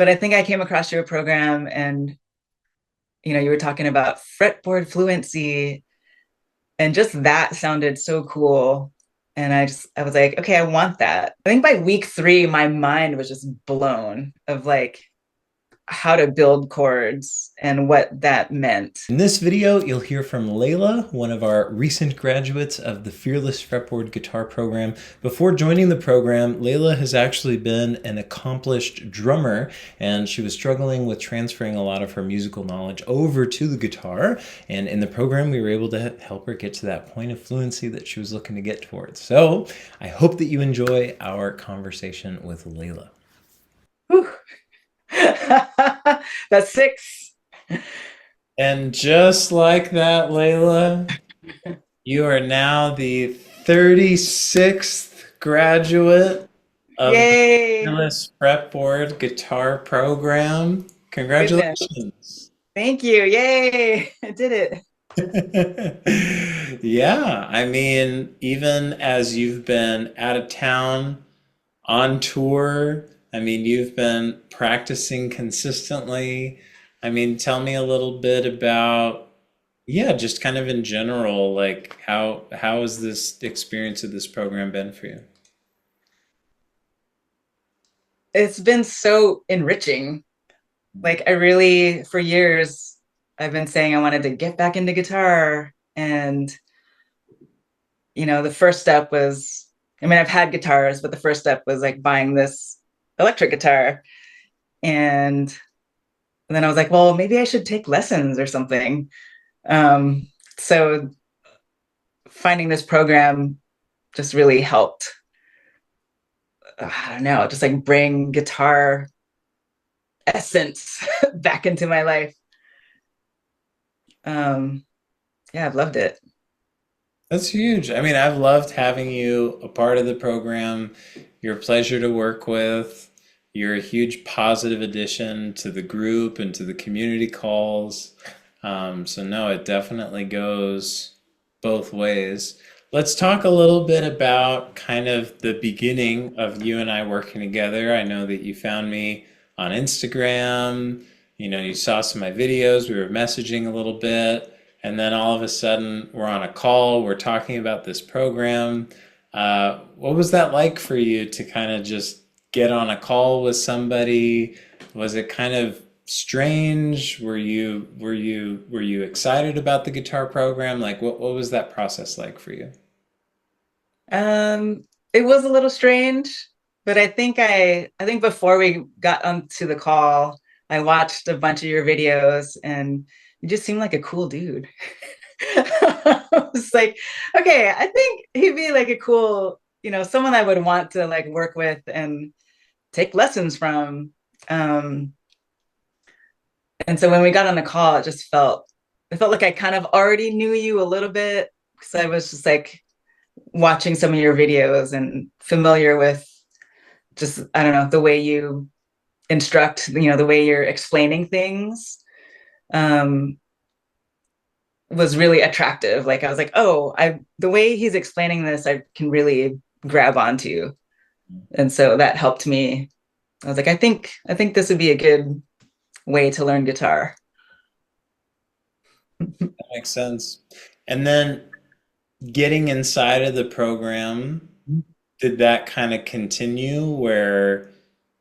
but I think I came across your program and you were talking about fretboard fluency and just that sounded so cool. And I was like, okay, I want that. I think by week 3, my mind was just blown of like how to build chords and what that meant. In this video, you'll hear from Leila, one of our recent graduates of the Fearless Fretboard guitar program. Before joining the program, Leila has actually been an accomplished drummer, and she was struggling with transferring a lot of her musical knowledge over to the guitar. And in the program, we were able to help her get to that point of fluency that she was looking to get towards. So I hope that you enjoy our conversation with Leila. Whew. That's 6. And just like that, Leila, you are now the 36th graduate of the Yay. Fearless Fretboard guitar program. Goodness. Congratulations. Thank you. Yay. I did it. Yeah, I mean, even as you've been out of town on tour, I mean, you've been practicing consistently. I mean, tell me a little bit about, yeah, just kind of in general, like how has this experience of this program been for you? It's been so enriching. Like I really, for years, I've been saying I wanted to get back into guitar. And, the first step was, I mean, I've had guitars, but the first step was like buying this electric guitar. And then I was like, well, maybe I should take lessons or something. So finding this program just really helped. I don't know, just like bring guitar essence back into my life. Um, yeah, I've loved it. That's huge. I mean, I've loved having you a part of the program. You're a pleasure to work with. You're a huge positive addition to the group and to the community calls. So no, it definitely goes both ways. Let's talk a little bit about kind of the beginning of you and I working together. I know that you found me on Instagram. You saw some of my videos. We were messaging a little bit. And then all of a sudden, we're on a call. We're talking about this program. What was that like for you to kind of just get on a call with somebody? Was it kind of strange? Were you excited about the guitar program? Like what was that process like for you? It was a little strange, but I think before we got onto the call, I watched a bunch of your videos and you just seemed like a cool dude. I was like, okay, I think he'd be like a cool, someone I would want to like work with and take lessons from. Um, and so when we got on the call, it felt like I kind of already knew you a little bit because I was just like watching some of your videos and familiar with just, I don't know, the way you instruct, the way you're explaining things. Um, was really attractive. Like I was like, oh, the way he's explaining this, I can really grab onto. And so that helped me. I was like, I think this would be a good way to learn guitar. That makes sense. And then getting inside of the program, did that kind of continue where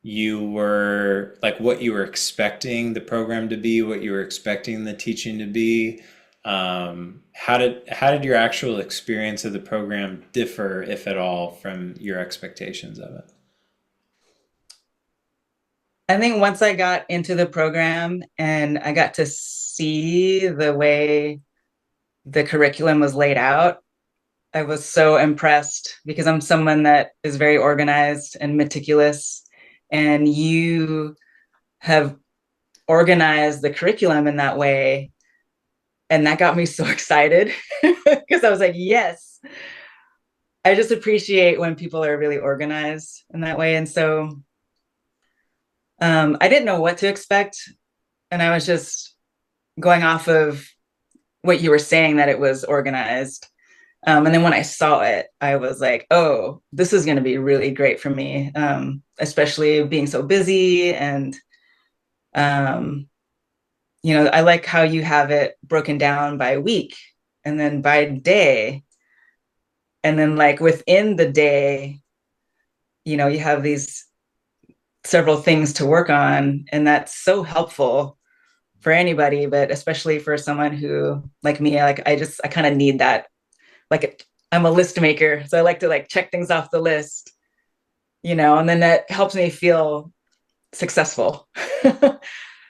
you were like what you were expecting the program to be, what you were expecting the teaching to be? How did your actual experience of the program differ, if at all, from your expectations of it? I think once I got into the program and I got to see the way the curriculum was laid out, I was so impressed because I'm someone that is very organized and meticulous. And you have organized the curriculum in that way. And that got me so excited because I was like, yes, I just appreciate when people are really organized in that way. And so I didn't know what to expect. And I was just going off of what you were saying that it was organized. And then when I saw it, I was like, oh, this is going to be really great for me, especially being so busy and Um, I like how you have it broken down by week and then by day. And then like within the day, you have these several things to work on. And that's so helpful for anybody, but especially for someone who like me, like I kind of need that. Like I'm a list maker. So I like to like check things off the list, and then that helps me feel successful.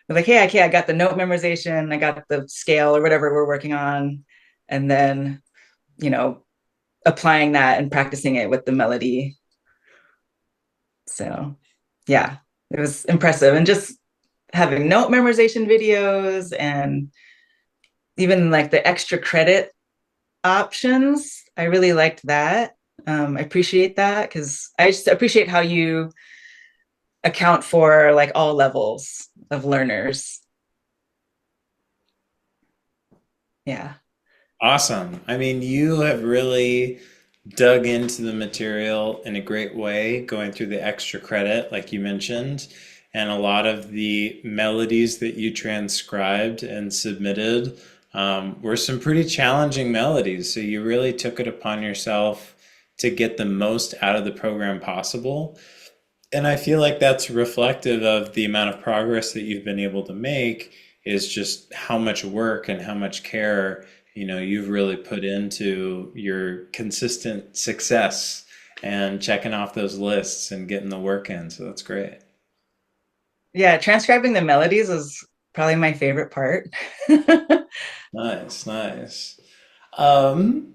Like, hey, okay, I got the note memorization, I got the scale or whatever we're working on. And then, you know, applying that and practicing it with the melody. So yeah, it was impressive. And just having note memorization videos and even like the extra credit options, I really liked that. I appreciate that because I just appreciate how you account for like all levels of learners. Yeah. Awesome. I mean, you have really dug into the material in a great way, going through the extra credit, like you mentioned, and a lot of the melodies that you transcribed and submitted were some pretty challenging melodies. So you really took it upon yourself to get the most out of the program possible. And I feel like that's reflective of the amount of progress that you've been able to make is just how much work and how much care, you've really put into your consistent success and checking off those lists and getting the work in. So that's great. Yeah, transcribing the melodies is probably my favorite part. Nice, nice. Um,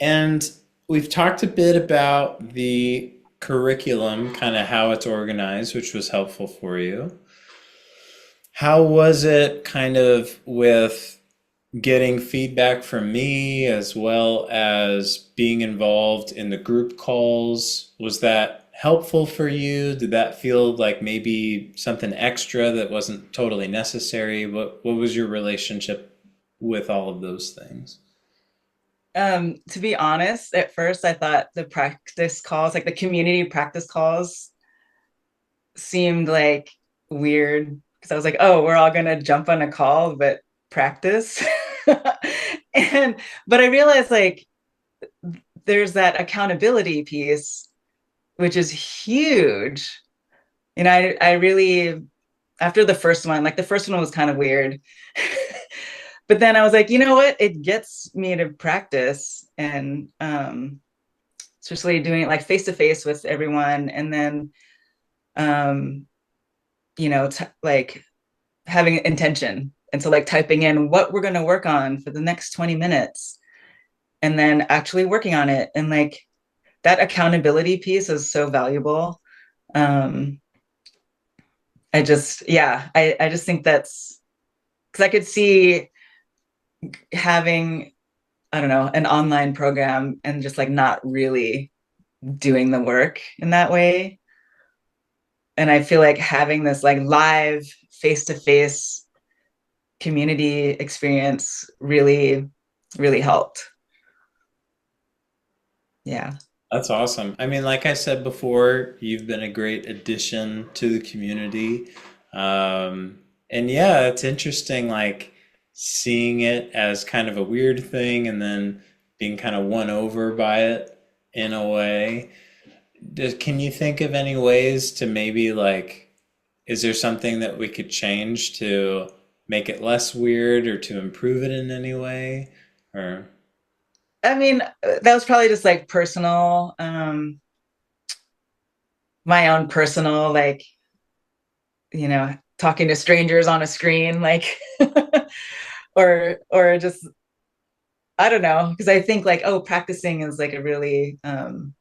and we've talked a bit about the curriculum, kind of how it's organized, which was helpful for you. How was it kind of with getting feedback from me as well as being involved in the group calls? Was that helpful for you? Did that feel like maybe something extra that wasn't totally necessary? What was your relationship with all of those things? To be honest, at first I thought the practice calls, like the community practice calls, seemed like weird because I was like, oh, we're all gonna jump on a call, but practice. and but I realized like there's that accountability piece, which is huge. I really after the first one, like the first one was kind of weird. But then I was like, you know what? It gets me to practice and especially doing it like face to face with everyone and then um like having intention. And so like typing in what we're going to work on for the next 20 minutes and then actually working on it. And like that accountability piece is so valuable. Um, I just think that's because I could see having, I don't know, an online program and just like not really doing the work in that way. And I feel like having this like live face to face community experience really, really helped. Yeah. That's awesome. I mean, like I said before, you've been a great addition to the community. And yeah, it's interesting, like seeing it as kind of a weird thing and then being kind of won over by it in a way. Can you think of any ways to maybe like, is there something that we could change to make it less weird or to improve it in any way? Or I mean, that was probably just like personal, my own personal, like, talking to strangers on a screen, like, or just, I don't know, because I think like, oh, practicing is like a really kind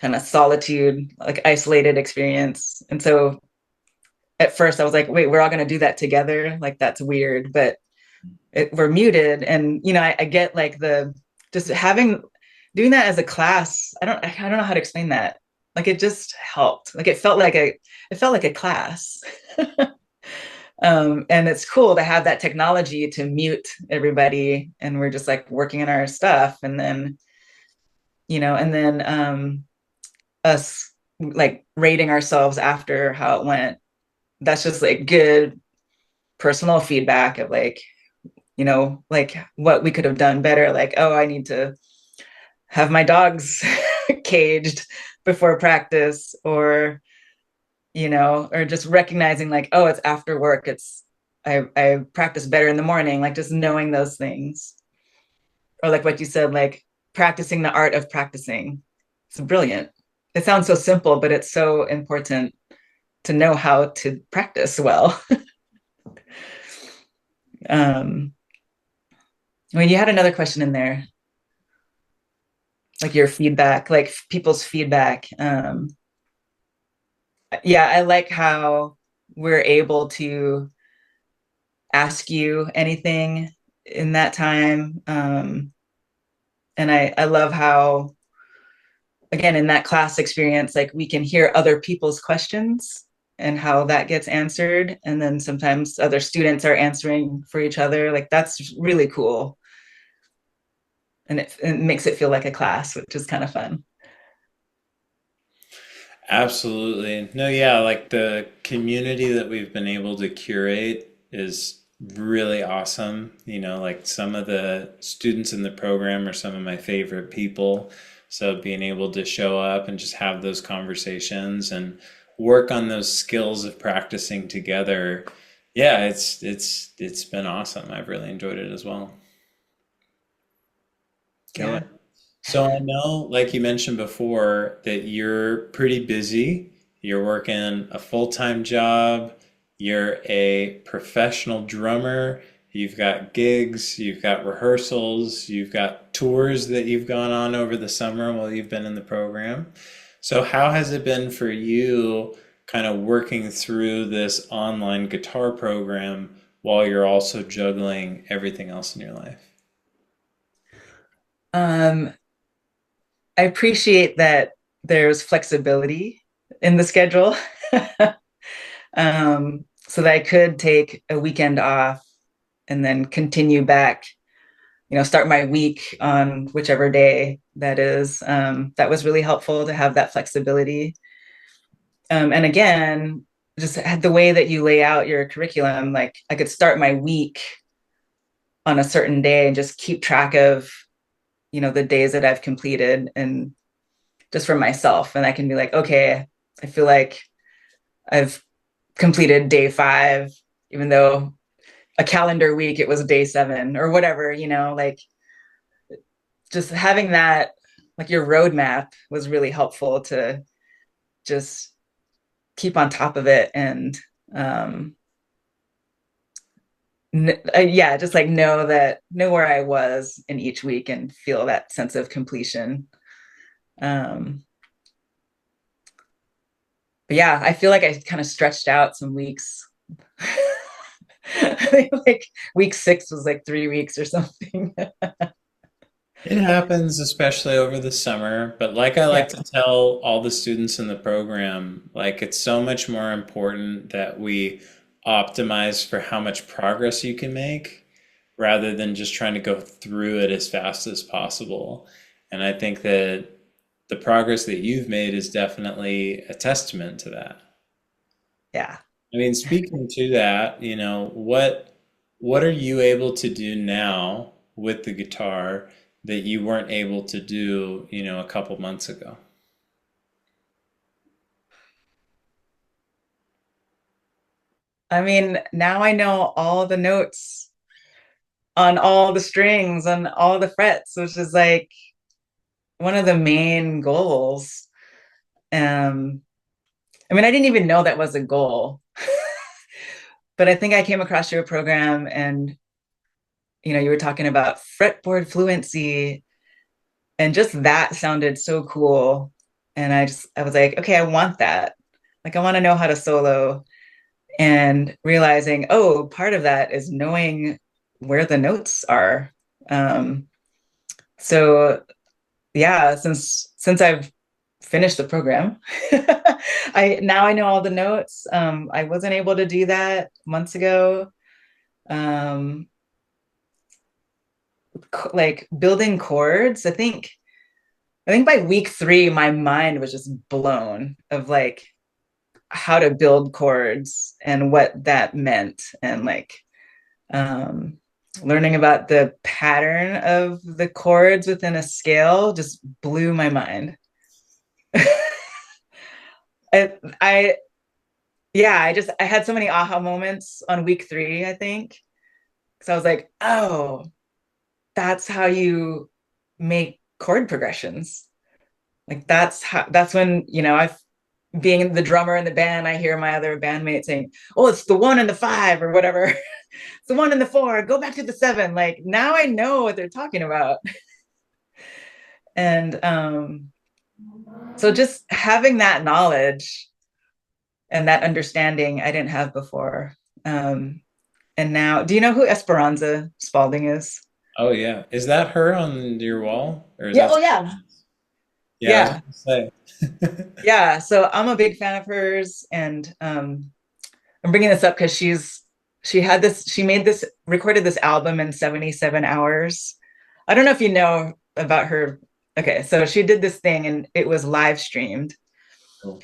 of solitude, like isolated experience. And so at first I was like, wait, we're all going to do that together. Like, that's weird, but we're muted. And, I get like just doing that as a class. I don't know how to explain that. Like it just helped. Like it felt like a class. And it's cool to have that technology to mute everybody and we're just like working on our stuff. And then us like rating ourselves after how it went. That's just like good personal feedback of like, like what we could have done better. Like, oh, I need to have my dogs caged before practice, or just recognizing like, oh, it's after work. I practice better in the morning, like just knowing those things. Or like what you said, like practicing the art of practicing. It's brilliant. It sounds so simple, but it's so important to know how to practice well. um, I mean, you had another question in there, like your feedback, like people's feedback. Yeah, I like how we're able to ask you anything in that time. And I love how, again, in that class experience, like we can hear other people's questions and how that gets answered. And then sometimes other students are answering for each other. Like that's really cool. And it makes it feel like a class, which is kind of fun. Absolutely. No, yeah, like the community that we've been able to curate is really awesome. Like some of the students in the program are some of my favorite people. So being able to show up and just have those conversations and work on those skills of practicing together, yeah, it's been awesome. I've really enjoyed it as well. Yeah. So I know, like you mentioned before, that you're pretty busy. You're working a full-time job. You're a professional drummer. You've got gigs, you've got rehearsals, you've got tours that you've gone on over the summer while you've been in the program. So how has it been for you kind of working through this online guitar program while you're also juggling everything else in your life? Um, I appreciate that there's flexibility in the schedule. So that I could take a weekend off and then continue back, start my week on whichever day that is. That was really helpful to have that flexibility. And again, just the way that you lay out your curriculum, like I could start my week on a certain day and just keep track of, the days that I've completed and just for myself. And I can be like, okay, I feel like I've completed day 5, even though a calendar week it was day 7 or whatever, like just having that, like your roadmap was really helpful to just keep on top of it and um yeah, just like know where I was in each week and feel that sense of completion. um but yeah, I feel like I kind of stretched out some weeks. I think like week 6 was like 3 weeks or something. It happens, especially over the summer, but like I Yeah, like to tell all the students in the program, like it's so much more important that we optimize for how much progress you can make rather than just trying to go through it as fast as possible. And I think that the progress that you've made is definitely a testament to that. yeah. I mean, speaking to that, what are you able to do now with the guitar that you weren't able to do, a couple months ago? I mean, now I know all the notes on all the strings on all the frets, which is like one of the main goals. um I mean, I didn't even know that was a goal. But I think I came across your program and you were talking about fretboard fluency, and just that sounded so cool. And I was like, okay, I want that. Like I want to know how to solo, and realizing, oh, part of that is knowing where the notes are. um so yeah, since I've finished the program, I know all the notes. I wasn't able to do that months ago. um like building chords, I think I think by week 3, my mind was just blown of like how to build chords and what that meant, and like um, learning about the pattern of the chords within a scale just blew my mind. I yeah, I had so many aha moments on week 3, I think. So I was like, oh, that's how you make chord progressions. Like that's when, I've being the drummer in the band, I hear my other bandmates saying, "Oh, it's the 1 and the 5 or whatever. It's the 1 and the 4. Go back to the 7." Like now I know what they're talking about. And so just having that knowledge and that understanding I didn't have before. Um, and now, do you know who Esperanza Spalding is? Oh yeah. Is that her on your wall? Or is Yeah. that Oh, yeah. yeah, I was Yeah. gonna say. Yeah. So I'm a big fan of hers, and I'm bringing this up because she made this, recorded this album in 77 hours. I don't know if you know about her. Okay, so she did this thing and it was live streamed, Cool.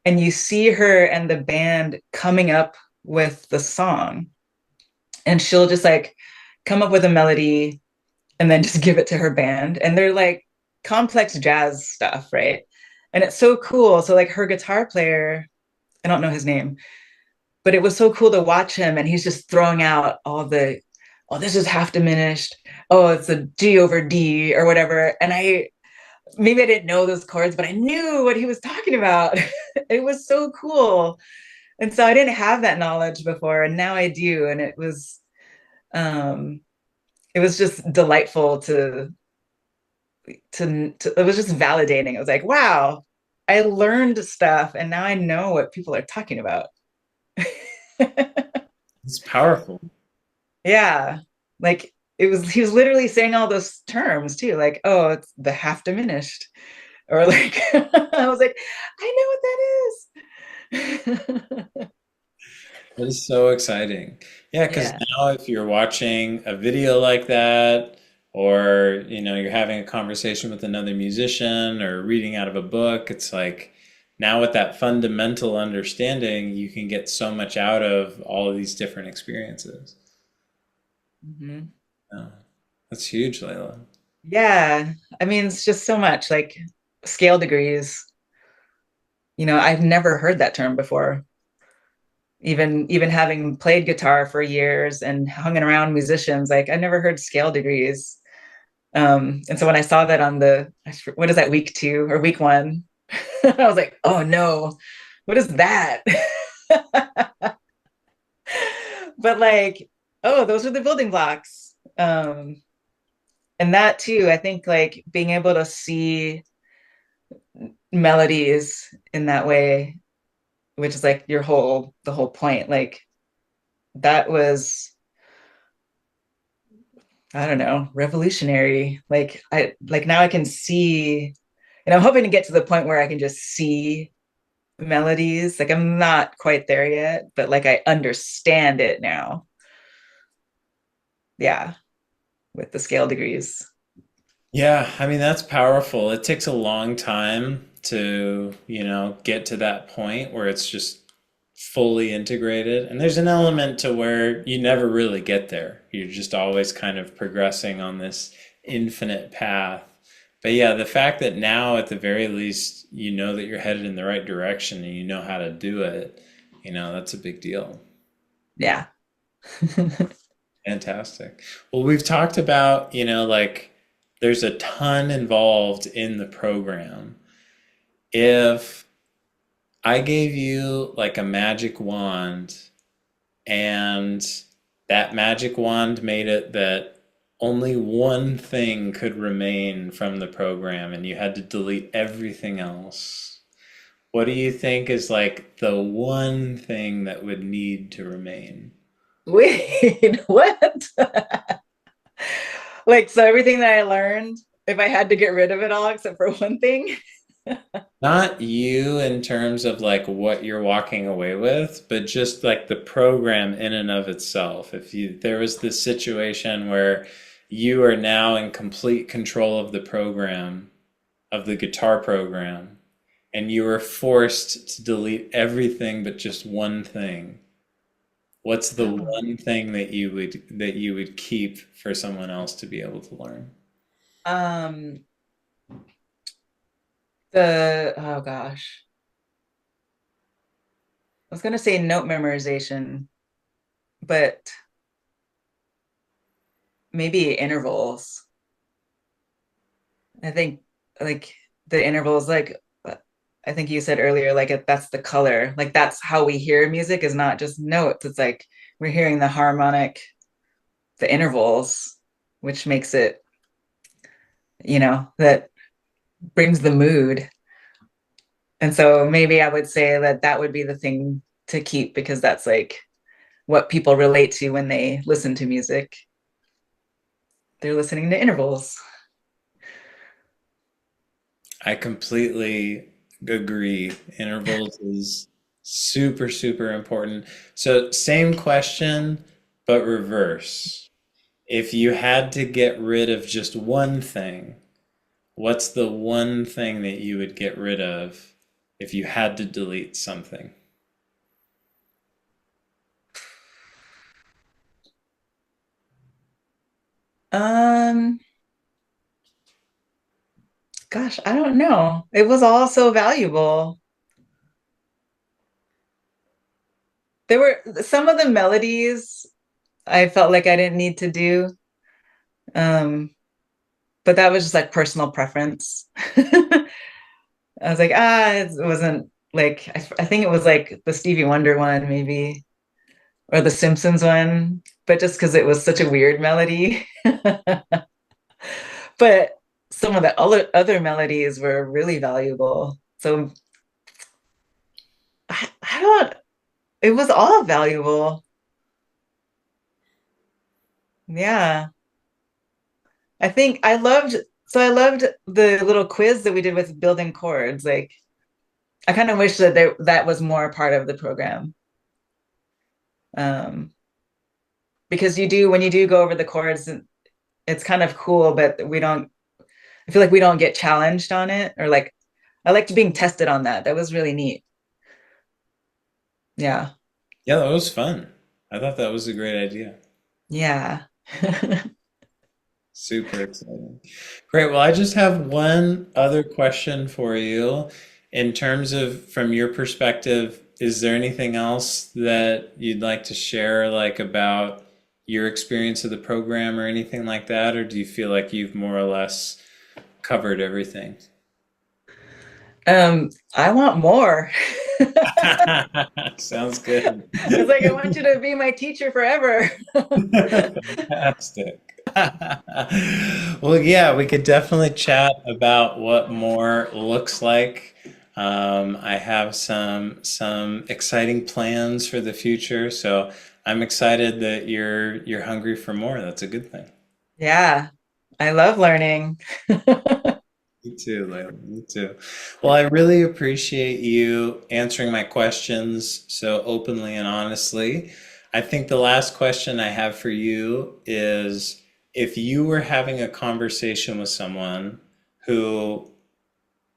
and you see her and the band coming up with the song, and she'll just like come up with a melody and then just give it to her band, and they're like complex jazz stuff, right? And it's so cool. So like her guitar player, I don't know his name, but it was so cool to watch him, and he's just throwing out all the, oh, this is half diminished, oh, it's a G over D or whatever. And maybe I didn't know those chords, but I knew what he was talking about. It was so cool. And so I didn't have that knowledge before, and now I do. And um it was just delightful to it was just validating. It was like, wow, I learned stuff and now I know what people are talking about. It's powerful. Yeah. Like he was literally saying all those terms too, like, oh, it's the half diminished. Or like I was like, I know what that is. That is so exciting. Yeah, because Yeah. now if you're watching a video like that, or you're having a conversation with another musician or reading out of a book, it's like now with that fundamental understanding, you can get so much out of all of these different experiences. Mhm. Yeah, that's huge, Layla. Yeah. I mean, it's just so much like scale degrees. I've never heard that term before. Even having played guitar for years and hung around musicians, like I never heard scale degrees. And so when I saw that on what is that, week 2 or week 1, I was like, oh no, what is that? But like, oh, those are the building blocks. And that too, I think like being able to see melodies in that way, which is like the whole point. Like that was, I don't know, revolutionary. Like now I can see, and I'm hoping to get to the point where I can just see melodies. Like I'm not quite there yet, but like I understand it now. Yeah, with the scale degrees. Yeah, I mean, that's powerful. It takes a long time to, get to that point where it's just fully integrated. And there's an element to where you never really get there. You're just always kind of progressing on this infinite path. But yeah, the fact that now at the very least you know that you're headed in the right direction and you know how to do it, that's a big deal. Yeah. Fantastic. Well, we've talked about, like there's a ton involved in the program. If I gave you like a magic wand and that magic wand made it that only one thing could remain from the program and you had to delete everything else, what do you think is like the one thing that would need to remain? Wait, what? Like, so everything that I learned, if I had to get rid of it all except for one thing. Not you in terms of like what you're walking away with, but just like the program in and of itself. If there was this situation where you are now in complete control of the program, of the guitar program and you were forced to delete everything but just one thing, what's the Oh. one thing that you would keep for someone else to be able to learn? Um, the oh gosh, I was gonna say note memorization, but maybe intervals. I think like the intervals, like I think you said earlier, like if that's the color, like that's how we hear music is not just notes. It's like we're hearing the harmonic, the intervals, which makes it, that brings the mood. And so maybe I would say that that would be the thing to keep because that's like what people relate to when they listen to music. They're listening to intervals. I completely agree. Intervals is super, super important. So, same question, but reverse. If you had to get rid of just one thing, what's the one thing that you would get rid of if you had to delete something? Um, Gosh, I don't know. It was all so valuable. There were some of the melodies I felt like I didn't need to do. Um, but that was just like personal preference. I was like, it wasn't like I think it was like the Stevie Wonder one, maybe, or the Simpsons one, but just because it was such a weird melody. But some of the other melodies were really valuable. So I don't, it was all valuable. Yeah. I think I loved the little quiz that we did with building chords. Like, I kind of wish that was more a part of the program. Um, because when you do go over the chords, it's kind of cool, but I feel like we don't get challenged on it, or like, I liked being tested on that. That was really neat. Yeah. Yeah, that was fun. I thought that was a great idea. Yeah. Super exciting. Great. Well, I just have one other question for you. In terms of, from your perspective, is there anything else that you'd like to share, like about your experience of the program or anything like that? Or do you feel like you've more or less covered everything? I want more. Sounds good. It's like I want you to be my teacher forever. Fantastic. Well, yeah, we could definitely chat about what more looks like. I have some exciting plans for the future, so I'm excited that you're hungry for more. That's a good thing. Yeah, I love learning. Me too, Leila. Me too. Well, I really appreciate you answering my questions so openly and honestly. I think the last question I have for you is if you were having a conversation with someone who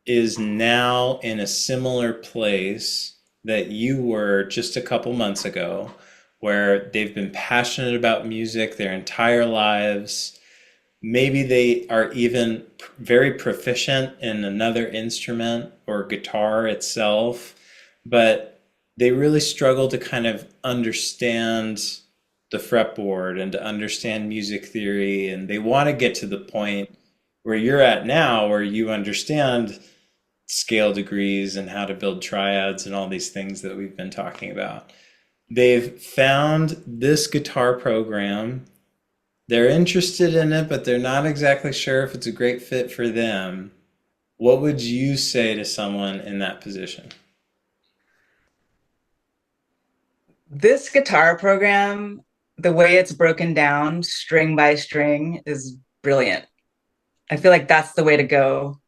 is now in a similar place that you were just a couple months ago, where they've been passionate about music their entire lives. Maybe they are even very proficient in another instrument or guitar itself, but they really struggle to kind of understand the fretboard and to understand music theory. And they want to get to the point where you're at now, where you understand scale degrees and how to build triads and all these things that we've been talking about. They've found this guitar program, they're interested in it, but they're not exactly sure if it's a great fit for them. What would you say to someone in that position? This guitar program, the way it's broken down string by string, is brilliant. I feel like that's the way to go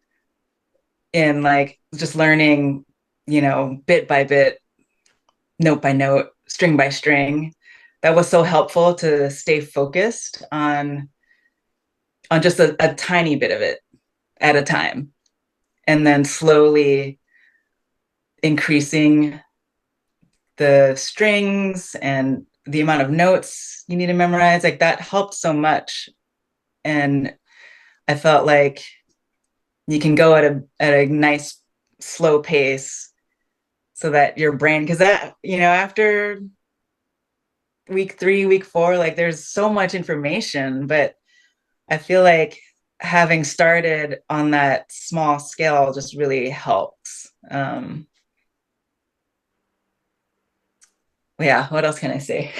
in like just learning, bit by bit, note by note, string by string. That was so helpful to stay focused on just a tiny bit of it at a time. and then slowly increasing the strings and the amount of notes you need to memorize. Like that helped so much. And I felt like you can go at a nice slow pace so that your brain, because that, after week 3, week 4, like there's so much information, but I feel like having started on that small scale just really helps. Yeah, what else can I say?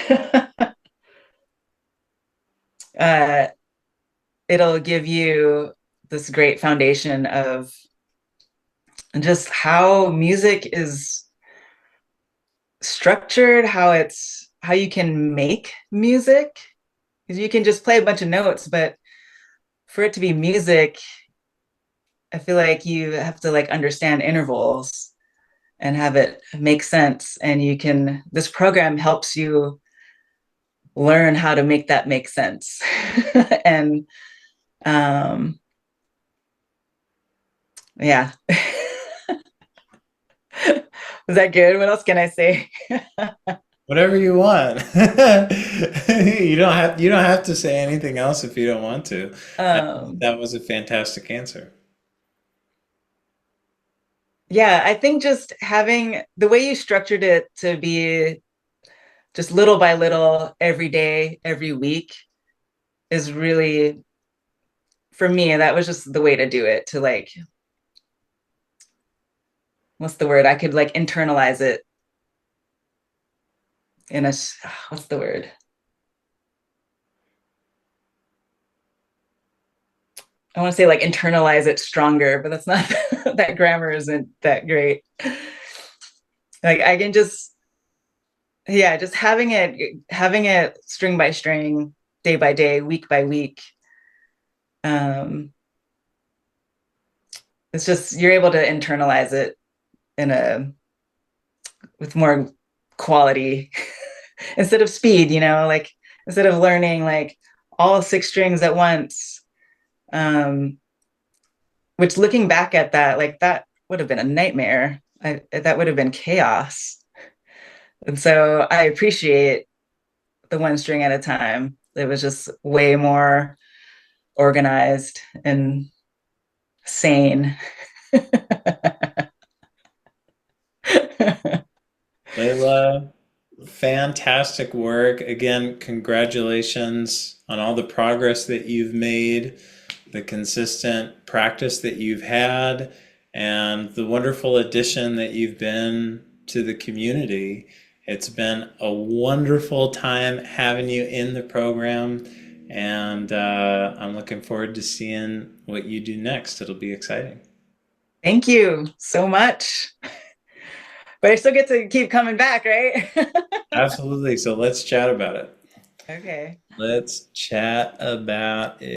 uh, it'll give you this great foundation of just how music is structured, how you can make music. Because you can just play a bunch of notes, but for it to be music, I feel like you have to like understand intervals and have it make sense. And this program helps you learn how to make that make sense. And um, yeah. Was that good? What else can I say? Whatever you want. You don't have to say anything else if you don't want to. Um, That was a fantastic answer. yeah, I think just having the way you structured it to be just little by little, every day, every week is really, for me, that was just the way to do it, to like, what's the word? I could like internalize it in what's the word? I want to say like internalize it stronger, but that's not, that grammar isn't that great. Like I can just, yeah, just having it string by string, day by day, week by week. Um, it's just, you're able to internalize it in a, with more quality instead of speed, like instead of learning like all 6 strings at once. Um, which looking back at that, like that would have been a nightmare. That would have been chaos. And so I appreciate the 1 string at a time. It was just way more organized and sane. Leila, fantastic work. Again, congratulations on all the progress that you've made, the consistent practice that you've had, and the wonderful addition that you've been to the community. It's been a wonderful time having you in the program, and I'm looking forward to seeing what you do next. It'll be exciting. Thank you so much. But I still get to keep coming back, right? Absolutely. So let's chat about it. Okay. Let's chat about it.